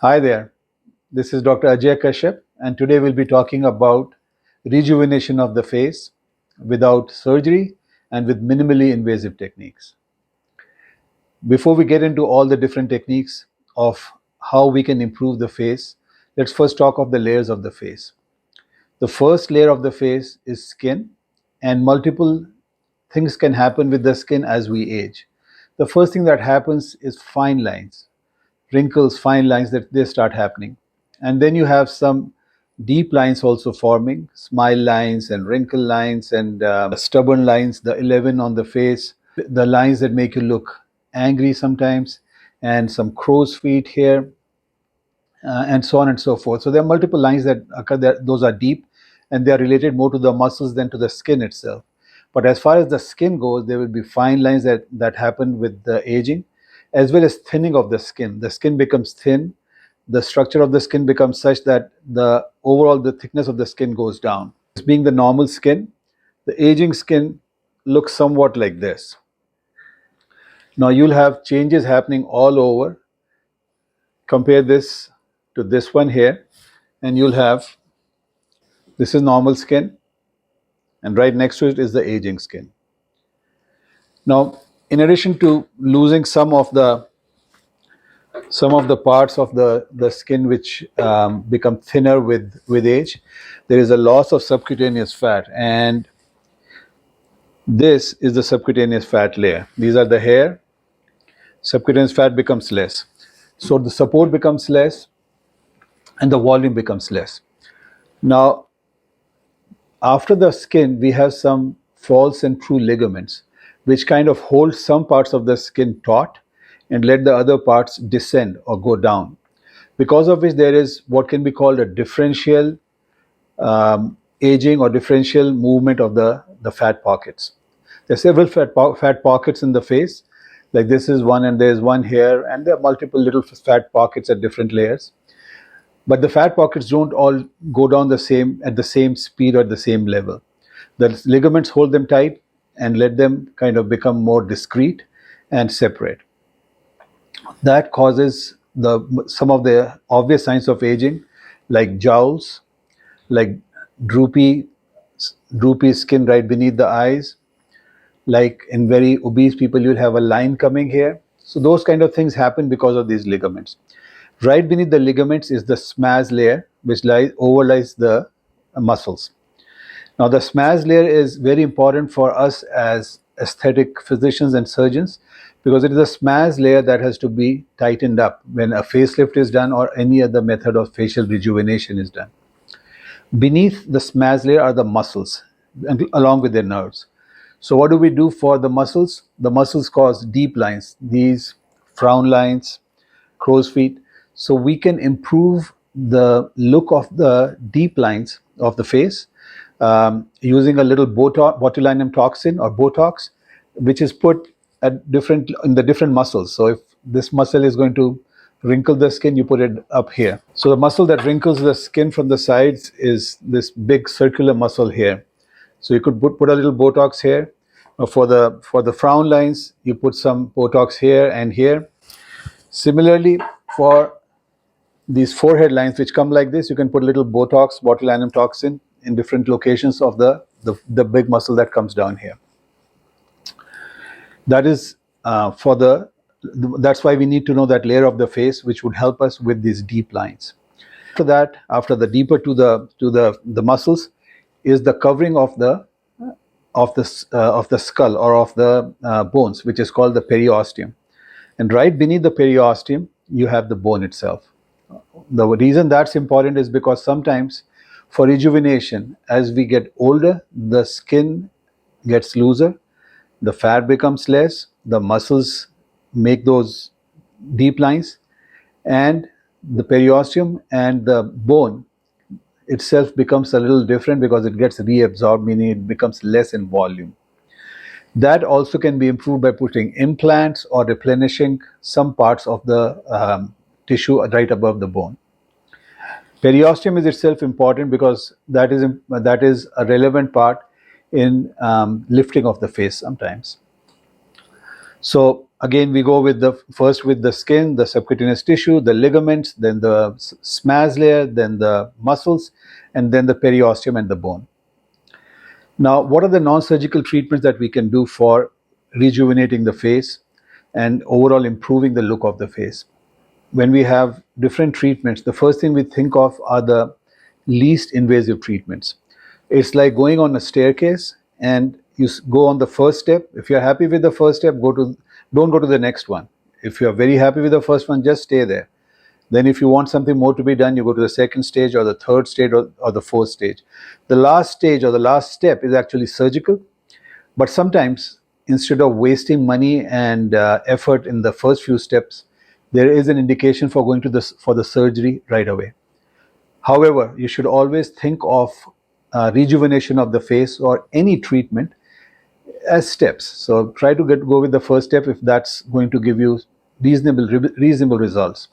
Hi there, this is Dr. Ajaya Kashyap, and today we'll be talking about rejuvenation of the face without surgery and with minimally invasive techniques. Before we get into all the different techniques of how we can improve the face, let's first talk of the layers of the face. The first layer of the face is skin, and multiple things can happen with the skin as we age. The first thing that happens is fine lines, wrinkles, fine lines that they start happening. And then you have some deep lines also forming, smile lines and wrinkle lines and stubborn lines, the 11 on the face, the lines that make you look angry sometimes, and some crow's feet here, and so on and so forth. So there are multiple lines that occur there. Those are deep and they are related more to the muscles than to the skin itself. But as far as the skin goes, there will be fine lines that happen with the aging, as well as thinning of the skin. The skin becomes thin. The structure of the skin becomes such that the thickness of the skin goes down. This being the normal skin, the aging skin looks somewhat like this. Now you'll have changes happening all over. Compare this to this one here, and you'll have this is normal skin, and right next to it is the aging skin. Now, in addition to losing some of the parts of the skin which become thinner with age, there is a loss of subcutaneous fat, and this is the subcutaneous fat layer. These are the hair. Subcutaneous fat becomes less, so the support becomes less, and the volume becomes less. Now, after the skin, we have some false and true ligaments, which kind of hold some parts of the skin taut and let the other parts descend or go down. Because of which, there is what can be called a differential aging or differential movement of the fat pockets. There are several fat pockets in the face, like this is one, and there's one here, and there are multiple little fat pockets at different layers. But the fat pockets don't all go down at the same speed or the same level. The ligaments hold them tight and let them kind of become more discrete and separate. That causes some of the obvious signs of aging, like jowls, like droopy droopy skin right beneath the eyes. Like in very obese people, you'll have a line coming here. So those kind of things happen because of these ligaments. Right beneath the ligaments is the SMAS layer, which overlies the muscles. Now, the SMAS layer is very important for us as aesthetic physicians and surgeons, because it is a SMAS layer that has to be tightened up when a facelift is done or any other method of facial rejuvenation is done. Beneath the SMAS layer are the muscles, along with their nerves. So, what do we do for the muscles? The muscles cause deep lines, these frown lines, crow's feet. So we can improve the look of the deep lines of the face using a little botulinum toxin or Botox, which is put in the different muscles. So if this muscle is going to wrinkle the skin, you put it up here. So the muscle that wrinkles the skin from the sides is this big circular muscle here. So you could put a little Botox here. For the frown lines, you put some Botox here and here. Similarly, for these forehead lines which come like this, you can put a little Botox, botulinum toxin in different locations of the big muscle that comes down here. That is that's why we need to know that layer of the face which would help us with these deep lines. After that, after the deeper to the muscles, is the covering of the skull or of the bones, which is called the periosteum. And right beneath the periosteum, you have the bone itself. The reason that's important is because sometimes for rejuvenation, as we get older, the skin gets looser, the fat becomes less, the muscles make those deep lines, and the periosteum and the bone itself becomes a little different because it gets reabsorbed, meaning it becomes less in volume. That also can be improved by putting implants or replenishing some parts of the tissue right above the bone. Periosteum is itself important because that is a relevant part in lifting of the face sometimes. So again, we go with the first with the skin, the subcutaneous tissue, the ligaments, then the SMAS layer, then the muscles, and then the periosteum and the bone. Now, what are the non-surgical treatments that we can do for rejuvenating the face and overall improving the look of the face? When we have different treatments, the first thing we think of are the least invasive treatments. It's like going on a staircase and you go on the first step. If you're happy with the first step, don't go to the next one. If you're very happy with the first one, just stay there. Then if you want something more to be done, you go to the second stage or the third stage or the fourth stage. The last stage or the last step is actually surgical. But sometimes, instead of wasting money and effort in the first few steps, there is an indication for going to for the surgery right away. However, you should always think of rejuvenation of the face or any treatment as steps. So try to go with the first step if that's going to give you reasonable results.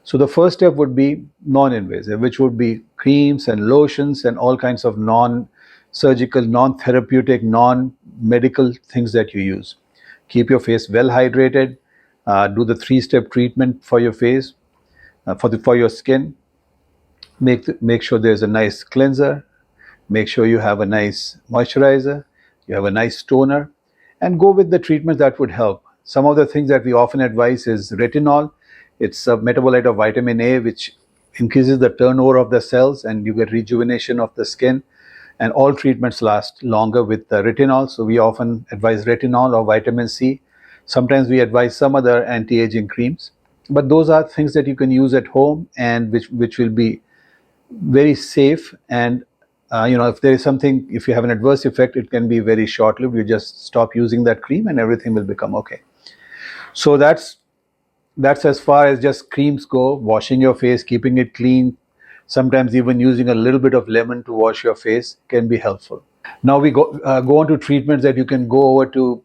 So the first step would be non-invasive, which would be creams and lotions and all kinds of non-surgical, non-therapeutic, non-medical things that you use. Keep your face well hydrated. Do the three-step treatment for your face, for your skin. Make sure there's a nice cleanser. Make sure you have a nice moisturizer. You have a nice toner, and go with the treatments that would help. Some of the things that we often advise is retinol. It's a metabolite of vitamin A, which increases the turnover of the cells, and you get rejuvenation of the skin. And all treatments last longer with the retinol. So we often advise retinol or vitamin C. Sometimes we advise some other anti-aging creams. But those are things that you can use at home and which will be very safe. And if there is something, if you have an adverse effect, it can be very short-lived. You just stop using that cream and everything will become okay. So that's as far as just creams go. Washing your face, keeping it clean, sometimes even using a little bit of lemon to wash your face can be helpful. Now we go on to treatments that you can go over to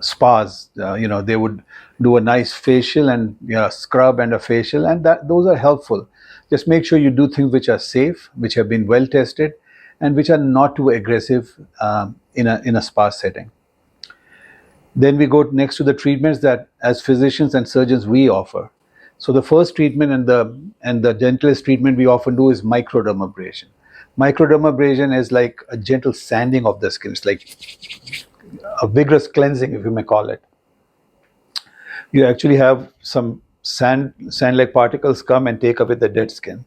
spas. They would do a nice facial and scrub and a facial, and those are helpful. Just make sure you do things which are safe, which have been well tested, and which are not too aggressive in a spa setting. Then we go next to the treatments that as physicians and surgeons we offer. So the first treatment and the gentlest treatment we often do is microdermabrasion. Microdermabrasion is like a gentle sanding of the skin. It's like a vigorous cleansing, if you may call it. You actually have some sand-like particles come and take away the dead skin.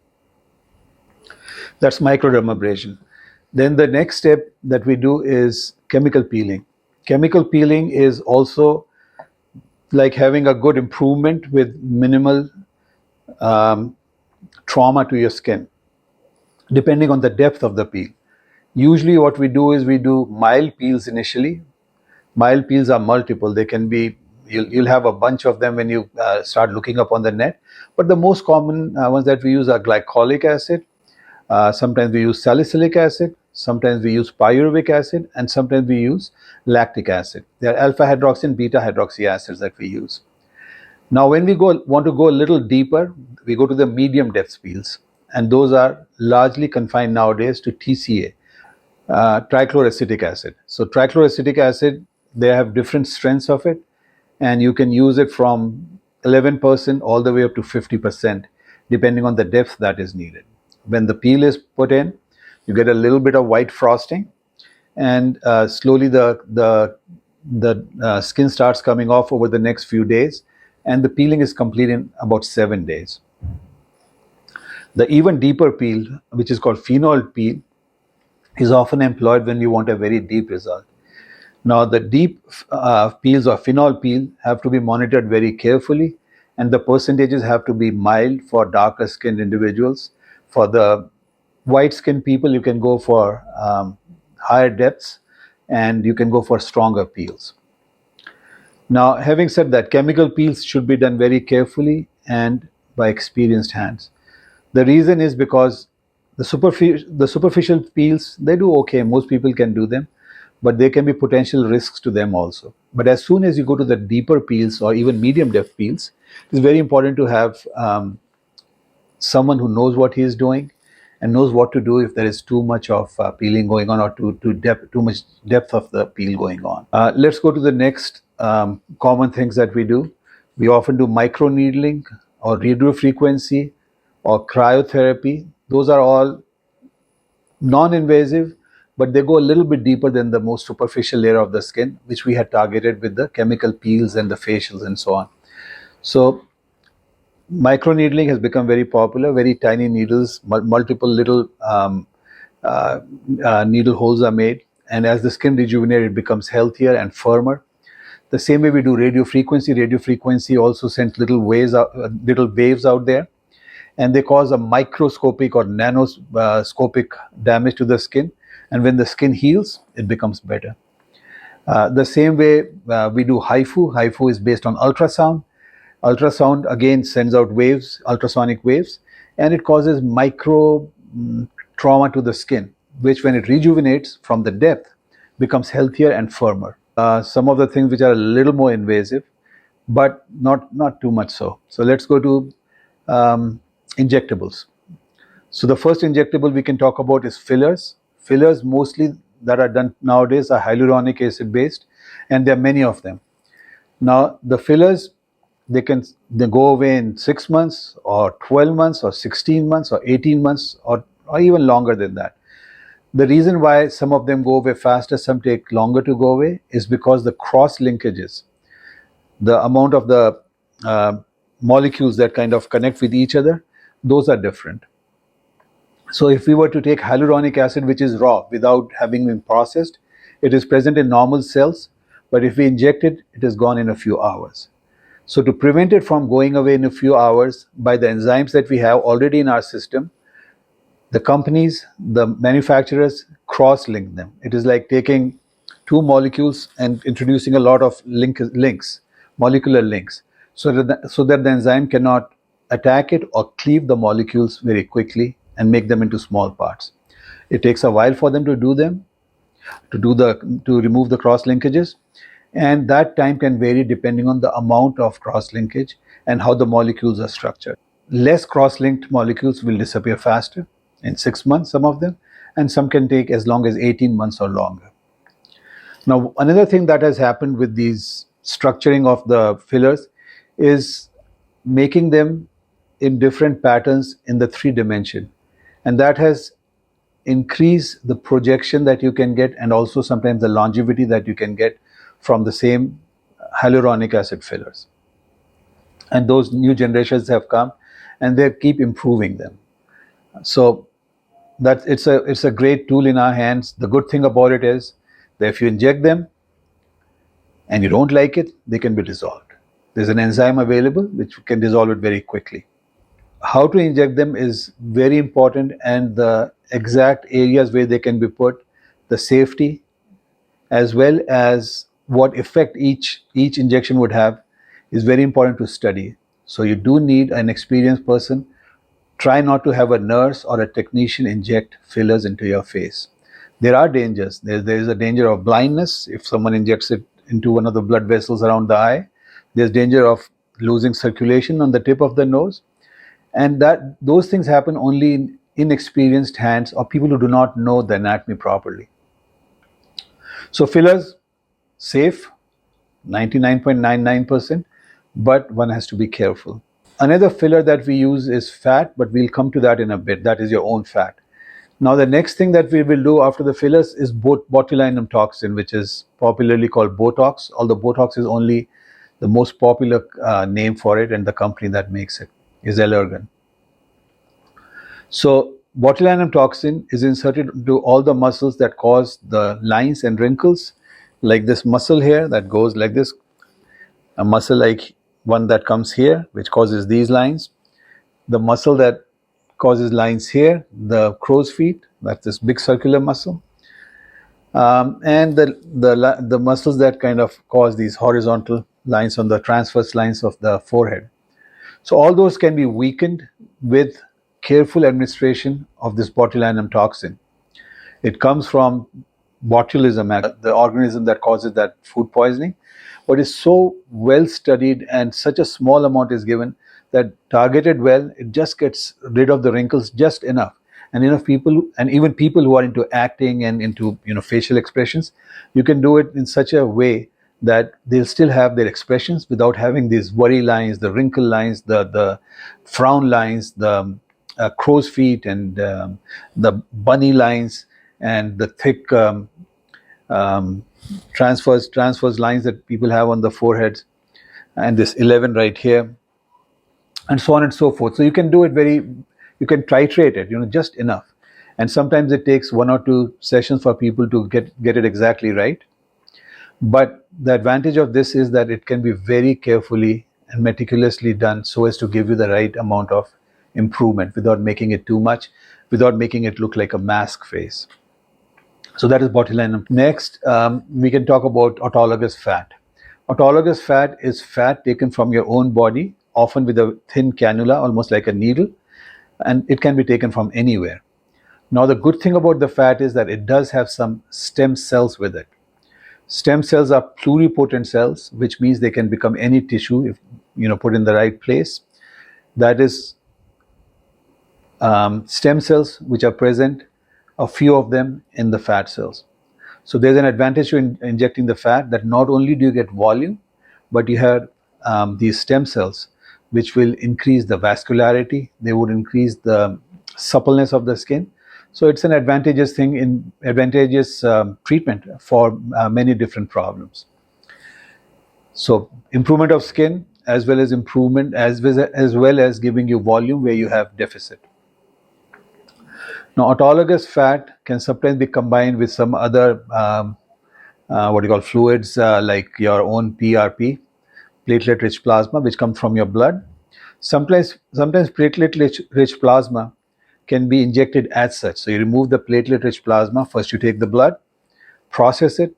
That's microdermabrasion. Then the next step that we do is chemical peeling. Chemical peeling is also like having a good improvement with minimal trauma to your skin, depending on the depth of the peel. Usually what we do is we do mild peels initially. Mild peels are multiple. They can be, you'll have a bunch of them when you start looking up on the net. But the most common ones that we use are glycolic acid. Sometimes we use salicylic acid. Sometimes we use pyruvic acid. And sometimes we use lactic acid. They are alpha hydroxy and beta hydroxy acids that we use. Now, when we want to go a little deeper, we go to the medium depth peels. And those are largely confined nowadays to TCA, trichloroacetic acid. So trichloroacetic acid, they have different strengths of it, and you can use it from 11% all the way up to 50%, depending on the depth that is needed. When the peel is put in, you get a little bit of white frosting, and slowly the skin starts coming off over the next few days, and the peeling is complete in about 7 days. The even deeper peel, which is called phenol peel, is often employed when you want a very deep result. Now, the deep peels or phenol peel have to be monitored very carefully, and the percentages have to be mild for darker skinned individuals. For the white skinned people, you can go for higher depths, and you can go for stronger peels. Now, having said that, chemical peels should be done very carefully and by experienced hands. The reason is because the superficial peels, they do okay. Most people can do them, but there can be potential risks to them also. But as soon as you go to the deeper peels or even medium depth peels, it's very important to have someone who knows what he is doing and knows what to do if there is too much of peeling going on or too much depth of the peel going on. Let's go to the next common things that we do. We often do microneedling or radiofrequency or cryotherapy. Those are all non-invasive, but they go a little bit deeper than the most superficial layer of the skin, which we had targeted with the chemical peels and the facials and so on. So microneedling has become very popular. Very tiny needles, multiple little uh, needle holes are made, and as the skin rejuvenates, it becomes healthier and firmer. The same way we do radio frequency. Radio frequency also sends little waves out there, and they cause a microscopic or nanoscopic damage to the skin. And when the skin heals, it becomes better. The same way we do hifu. Hifu is based on ultrasound. Ultrasound again sends out waves, ultrasonic waves, and it causes micro trauma to the skin, which when it rejuvenates from the depth, becomes healthier and firmer. Some of the things which are a little more invasive, but not too much so. So let's go to injectables. So the first injectable we can talk about is fillers. Fillers mostly that are done nowadays are hyaluronic acid based, and there are many of them. Now the fillers, they go away in 6 months or 12 months or 16 months or 18 months or even longer than that. The reason why some of them go away faster, some take longer to go away, is because the cross linkages, the amount of the molecules that kind of connect with each other, those are different. So if we were to take hyaluronic acid, which is raw without having been processed, it is present in normal cells, but if we inject it, it is gone in a few hours. So to prevent it from going away in a few hours by the enzymes that we have already in our system, the companies, the manufacturers cross-link them. It is like taking two molecules and introducing a lot of links, molecular links, so that the enzyme cannot attack it or cleave the molecules very quickly and make them into small parts. It takes a while for them to do them, to remove the cross linkages, and that time can vary depending on the amount of cross linkage and how the molecules are structured. Less cross-linked molecules will disappear faster, in 6 months some of them, and some can take as long as 18 months or longer. Now another thing that has happened with these structuring of the fillers is making them in different patterns in the 3 dimension, and that has increased the projection that you can get and also sometimes the longevity that you can get from the same hyaluronic acid fillers. And those new generations have come and they keep improving them. So that it's a great tool in our hands. The good thing about it is that if you inject them and you don't like it, they can be dissolved. There's an enzyme available which can dissolve it very quickly. How to inject them is very important, and the exact areas where they can be put, the safety, as well as what effect each injection would have, is very important to study. So you do need an experienced person. Try not to have a nurse or a technician inject fillers into your face. There are dangers. There is a danger of blindness if someone injects it into one of the blood vessels around the eye. There's danger of losing circulation on the tip of the nose, and that those things happen only in inexperienced hands or people who do not know the anatomy properly. So fillers, safe, 99.99%, but one has to be careful. Another filler that we use is fat, but we'll come to that in a bit. That is your own fat. Now the next thing that we will do after the fillers is botulinum toxin, which is popularly called Botox, although Botox is only the most popular name for it, and the company that makes it is Allergan. So botulinum toxin is inserted into all the muscles that cause the lines and wrinkles, like this muscle here that goes like this, a muscle like one that comes here, which causes these lines, the muscle that causes lines here, the crow's feet, that's this big circular muscle, and the muscles that kind of cause these horizontal lines on the transverse lines of the forehead. So all those can be weakened with careful administration of this botulinum toxin. It comes from botulism, the organism that causes that food poisoning, but is so well studied and such a small amount is given that targeted well, it just gets rid of the wrinkles just enough. And enough people, and even people who are into acting and into facial expressions, you can do it in such a way that they'll still have their expressions without having these worry lines, the wrinkle lines, the frown lines, the crow's feet, and the bunny lines, and the thick um, transverse lines that people have on the foreheads, and this 11 right here, and so on and so forth. So you can do it you can titrate it, just enough. And sometimes it takes 1 or 2 sessions for people to get it exactly right. But the advantage of this is that it can be very carefully and meticulously done so as to give you the right amount of improvement without making it too much, without making it look like a mask face. So that is botulinum. Next, we can talk about autologous fat. Autologous fat is fat taken from your own body, often with a thin cannula, almost like a needle, and it can be taken from anywhere. Now, the good thing about the fat is that it does have some stem cells with it. Stem cells are pluripotent cells, which means they can become any tissue if put in the right place. That is, stem cells which are present, a few of them in the fat cells. So there's an advantage to injecting the fat, that not only do you get volume, but you have these stem cells which will increase the vascularity, they would increase the suppleness of the skin. So it's an advantageous treatment for many different problems. So improvement of skin, as well as improvement, as well as giving you volume where you have deficit. Now, autologous fat can sometimes be combined with some other fluids, like your own PRP, platelet-rich plasma, which comes from your blood. Sometimes platelet-rich plasma can be injected as such. So you remove the platelet-rich plasma. First, you take the blood, process it,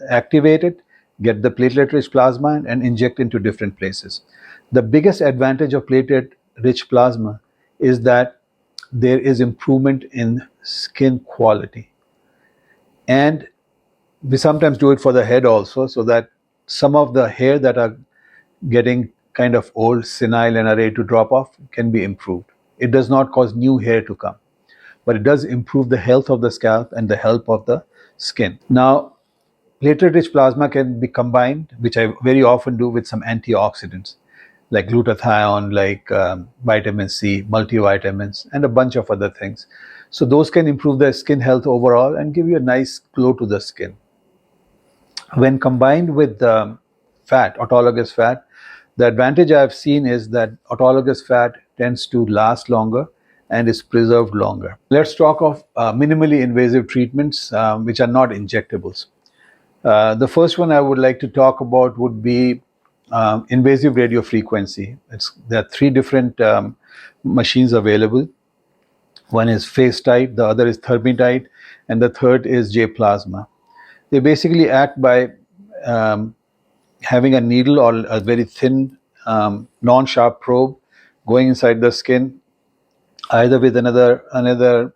activate it, get the platelet-rich plasma, and inject into different places. The biggest advantage of platelet-rich plasma is that there is improvement in skin quality. And we sometimes do it for the head also, so that some of the hair that are getting kind of old, senile, and are ready to drop off can be improved. It does not cause new hair to come, but it does improve the health of the scalp and the health of the skin. Now, platelet-rich plasma can be combined, which I very often do, with some antioxidants like glutathione, like vitamin C, multivitamins, and a bunch of other things. So those can improve the skin health overall and give you a nice glow to the skin. When combined with autologous fat, the advantage I've seen is that autologous fat tends to last longer and is preserved longer. Let's talk of minimally invasive treatments which are not injectables. The first one I would like to talk about would be invasive radiofrequency. There are 3 different machines available. One is phase type, the other is thermitite, and the third is J plasma. They basically act by having a needle or a very thin, non-sharp probe going inside the skin, either with another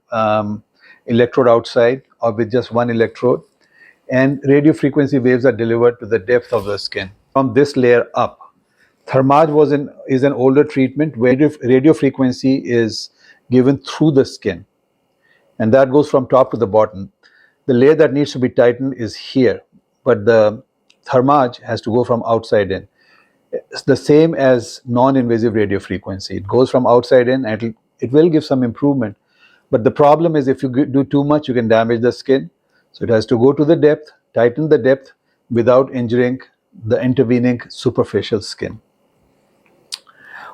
electrode outside or with just one electrode. And radio frequency waves are delivered to the depth of the skin. From this layer up, thermage is an older treatment where radio frequency is given through the skin, and that goes from top to the bottom. The layer that needs to be tightened is here, but the thermage has to go from outside in. It's the same as non-invasive radio frequency. It goes from outside in, and it will give some improvement. But the problem is, if you do too much, you can damage the skin. So it has to go to the depth, tighten the depth without injuring the intervening superficial skin.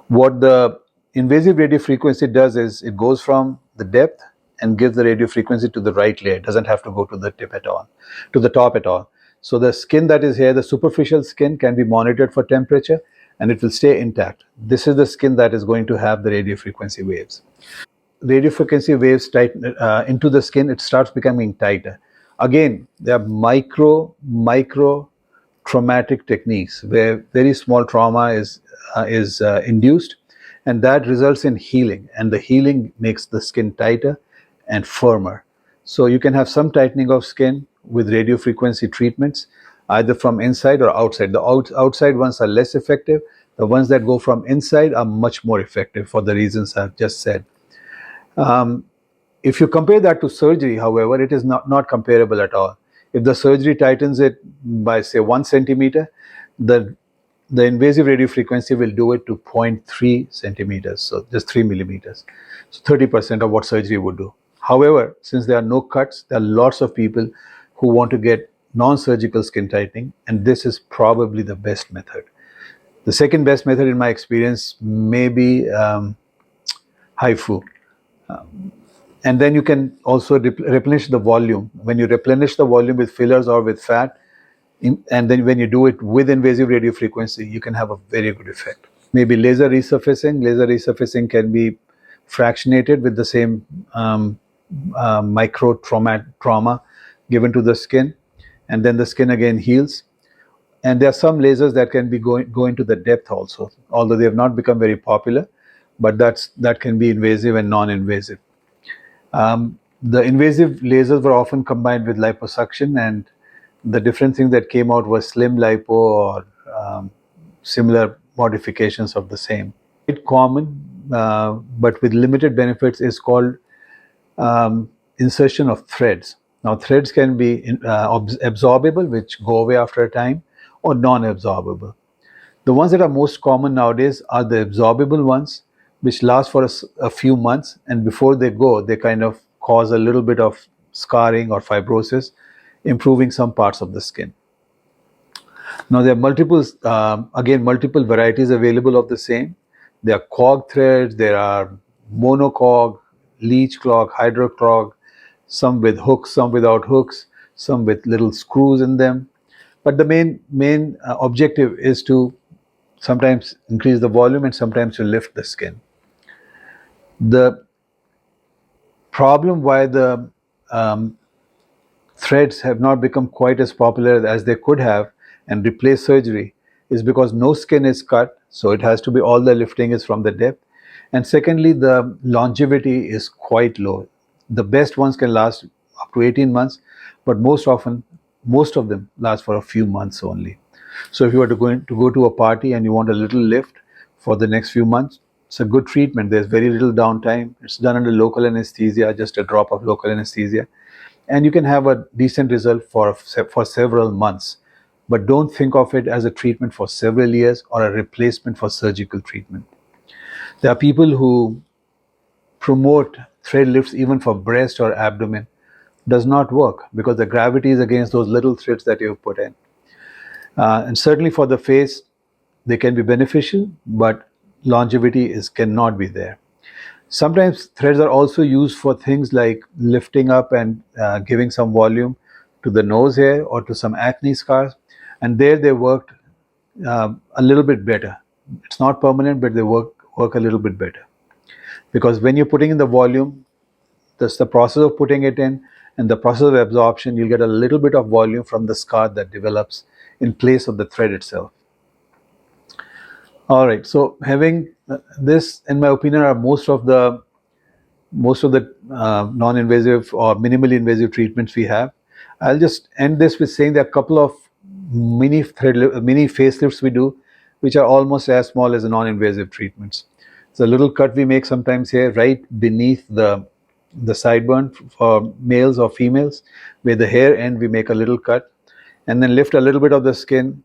What the invasive radio frequency does is it goes from the depth and gives the radio frequency to the right layer. It doesn't have to go to the tip at all, to the top at all. So the skin that is here, the superficial skin, can be monitored for temperature and it will stay intact. This is the skin that is going to have the radio frequency waves. Radio frequency waves tighten into the skin, it starts becoming tighter. Again, there are micro traumatic techniques where very small trauma is induced, and that results in healing, and the healing makes the skin tighter and firmer. So you can have some tightening of skin with radio frequency treatments, either from inside or outside. The outside ones are less effective. The ones that go from inside are much more effective for the reasons I've just said. If you compare that to surgery, however, it is not comparable at all. If the surgery tightens it by say 1 centimeter, the invasive radiofrequency will do it to 0.3 centimeters, so just 3 millimeters. So 30% of what surgery would do. However, since there are no cuts, there are lots of people who want to get non-surgical skin tightening, and this is probably the best method. The second best method in my experience may be hifu. And then you can also replenish the volume. When you replenish the volume with fillers or with fat, and then when you do it with invasive radiofrequency, you can have a very good effect. Maybe laser resurfacing. Laser resurfacing can be fractionated with the same micro trauma given to the skin, and then the skin again heals. And there are some lasers that can be go into the depth also, although they have not become very popular, but that can be invasive and non-invasive. The invasive lasers were often combined with liposuction, and the different thing that came out was slim lipo or similar modifications of the same. It's common, but with limited benefits, is called insertion of threads. Now, threads can be absorbable, which go away after a time, or non-absorbable. The ones that are most common nowadays are the absorbable ones, which last for a few months, and before they go, they kind of cause a little bit of scarring or fibrosis, improving some parts of the skin. Now, there are multiple varieties available of the same. There are cog threads, there are monocog, leech clog, hydroclog, some with hooks, some without hooks, some with little screws in them. But the main objective is to sometimes increase the volume and sometimes to lift the skin. The problem why the threads have not become quite as popular as they could have and replace surgery is because no skin is cut, so it has to be, all the lifting is from the depth. And secondly, the longevity is quite low. The best ones can last up to 18 months, but most of them last for a few months only. So if you were to go to a party and you want a little lift for the next few months, it's a good treatment. There's very little downtime. It's done under local anesthesia, just a drop of local anesthesia, and you can have a decent result for several months. But don't think of it as a treatment for several years or a replacement for surgical treatment. There are people who promote thread lifts even for breast or abdomen. Does not work because the gravity is against those little threads that you've put in. And certainly for the face, they can be beneficial, but longevity cannot be there. Sometimes threads are also used for things like lifting up and giving some volume to the nose hair or to some acne scars, and there they worked a little bit better. It's not permanent, but they work a little bit better, because when you're putting in the volume, that's the process of putting it in, and the process of absorption, you'll get a little bit of volume from the scar that develops in place of the thread itself. All right, so having this, in my opinion, are most of the non-invasive or minimally invasive treatments we have. I'll just end this with saying there are a couple of mini facelifts we do, which are almost as small as the non-invasive treatments. It's a little cut we make sometimes here, right beneath the sideburn for males or females, where the hair end we make a little cut, and then lift a little bit of the skin,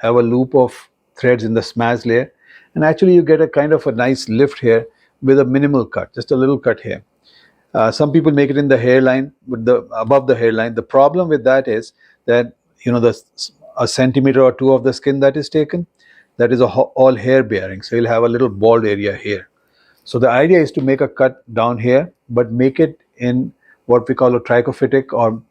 have a loop of threads in the smaz layer, and actually you get a kind of a nice lift here with a minimal cut, just a little cut here. Some people make it in the hairline, above the hairline. The problem with that is that a centimeter or two of the skin that is taken, that is all hair bearing, so you'll have a little bald area here. So the idea is to make a cut down here, but make it in what we call a trichophytic or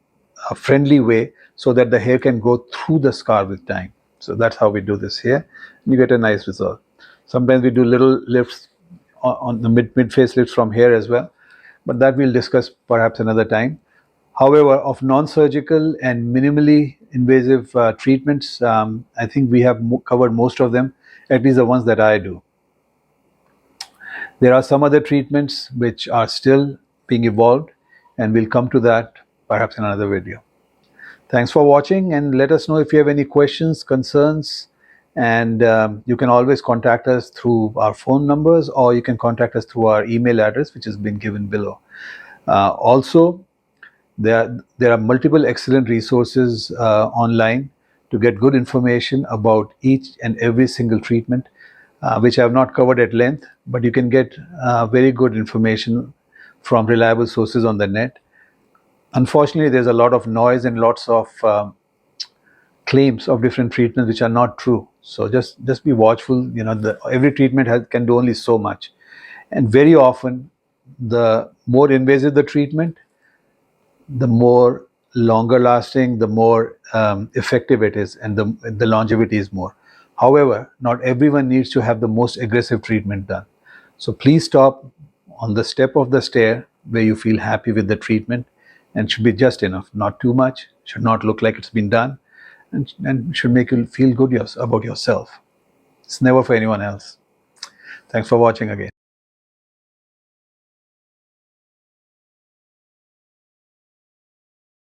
a friendly way, so that the hair can go through the scar with time. So that's how we do this here. You get a nice result. Sometimes we do little lifts on the mid face lifts from here as well, but that we'll discuss perhaps another time. However, of non-surgical and minimally invasive treatments, I think we have covered most of them, at least the ones that I do. There are some other treatments which are still being evolved, and we'll come to that perhaps in another video. Thanks for watching, and let us know if you have any questions, concerns, and you can always contact us through our phone numbers, or you can contact us through our email address, which has been given below. Also, There are multiple excellent resources online to get good information about each and every single treatment, which I have not covered at length, but you can get very good information from reliable sources on the net. Unfortunately, there's a lot of noise and lots of claims of different treatments which are not true. So just be watchful. Every treatment can do only so much, and very often, the more invasive the treatment, the more longer lasting, the more effective it is, and the longevity is more. However, not everyone needs to have the most aggressive treatment done. So please stop on the step of the stair where you feel happy with the treatment, and should be just enough, not too much, should not look like it's been done, and should make you feel good about yourself. It's never for anyone else. Thanks for watching again.